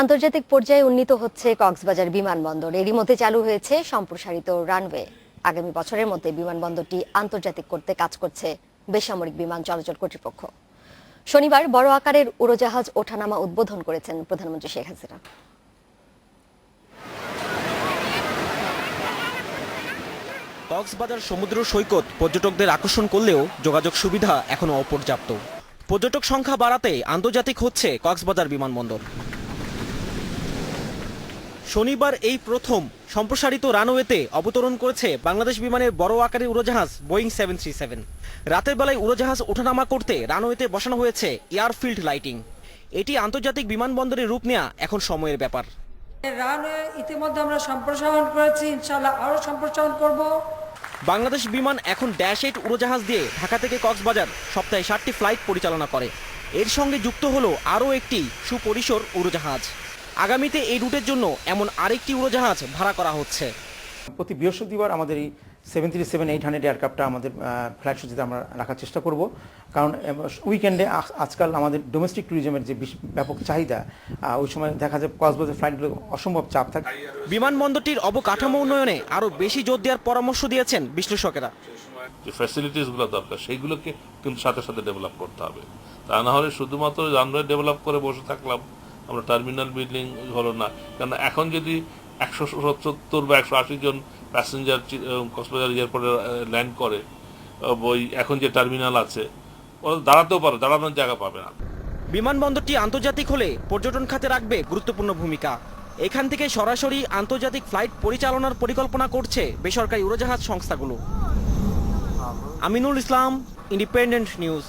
আন্তর্জাতিক পর্যায়ে উন্নীত হচ্ছে কক্সবাজার বিমানবন্দর। এরই মধ্যে চালু হয়েছে সম্প্রসারিত রানওয়ে। আগামী বছরের মধ্যে বিমানবন্দরটি আন্তর্জাতিক করতে কাজ করছে বেসামরিক বিমান চলাচল কর্তৃপক্ষ। শনিবার বড় আকারের উড়োজাহাজ ওঠানামা উদ্বোধন করেছেন প্রধানমন্ত্রী শেখ হাসিনা। কক্সবাজার সমুদ্র সৈকত পর্যটকদের আকর্ষণ করলেও যোগাযোগ সুবিধা এখনো অপর্যাপ্ত। পর্যটক সংখ্যা বাড়াতে আন্তর্জাতিক হচ্ছে কক্সবাজার বিমানবন্দর। শনিবার এই প্রথম সম্প্রসারিত রানওয়েতে অবতরণ করেছে বাংলাদেশ বিমানের বড় আকারের উড়োজাহাজ বোয়িং 737। রাতের বেলায় উড়োজাহাজ ওঠানামা করতে রানওয়েতে বসানো হয়েছে এয়ারফিল্ড লাইটিং। এটি আন্তর্জাতিক বিমানবন্দরের রূপ নেওয়া এখন সময়ের ব্যাপার। রানওয়ে ইতিমধ্যে আমরা সম্প্রসারণ করেছি, ইনশাআল্লাহ আরো সম্প্রসারণ করব। বাংলাদেশ বিমান এখন -8 উড়োজাহাজ দিয়ে ঢাকা থেকে কক্সবাজার সপ্তাহে 7টি ফ্লাইট পরিচালনা করে। এর সঙ্গে যুক্ত হলো আরও একটি সুপরিসর উড়োজাহাজ। আগামীতে এই রুটের জন্য এমন আরেকটি উড়োজাহাজ ভাড়া করা হচ্ছে। প্রতি বৃহস্পতিবার আমাদের এই 737-800 এয়ারক্রাফটটা আমাদের ফ্লাইট সূচিতে আমরা রাখার চেষ্টা করব, কারণ উইকেন্ডে আজকাল আমাদের ডোমেস্টিক ট্যুরিজমের যে ব্যাপক চাহিদা, ওই সময় দেখা যায় কক্সবাজার ফ্লাইটগুলো অসম্ভব চাপ থাকে। বিমানবন্দরটির অবকাঠামো উন্নয়নে আরও বেশি জোর দেওয়ার পরামর্শ দিয়েছেন বিশ্লেষকেরা। যে ফ্যাসিলিটিসগুলো দরকার সেইগুলোকে কিন্তু সাথে সাথে ডেভেলপ করতে হবে। তা না হলে শুধুমাত্র রানওয়ে ডেভেলপ করে বসে থাকলাম, আমরা টার্মিনাল বিল্ডিং হলো না। কারণ এখন যদি 170 বা 180 জন প্যাসেঞ্জার কক্সবাজার এয়ারপোর্টে ল্যান্ড করে, ওই এখন যে টার্মিনাল আছে ওরা দাঁড়াতেও পারে, দাঁড়ানোর জায়গা পাবে না। বিমানবন্দরটি আন্তর্জাতিক হলে পর্যটন খাতে রাখবে গুরুত্বপূর্ণ ভূমিকা। এখান থেকে সরাসরি আন্তর্জাতিক ফ্লাইট পরিচালনার পরিকল্পনা করছে বেসরকারি উড়োজাহাজ সংস্থাগুলো। Aminul Islam, independent news.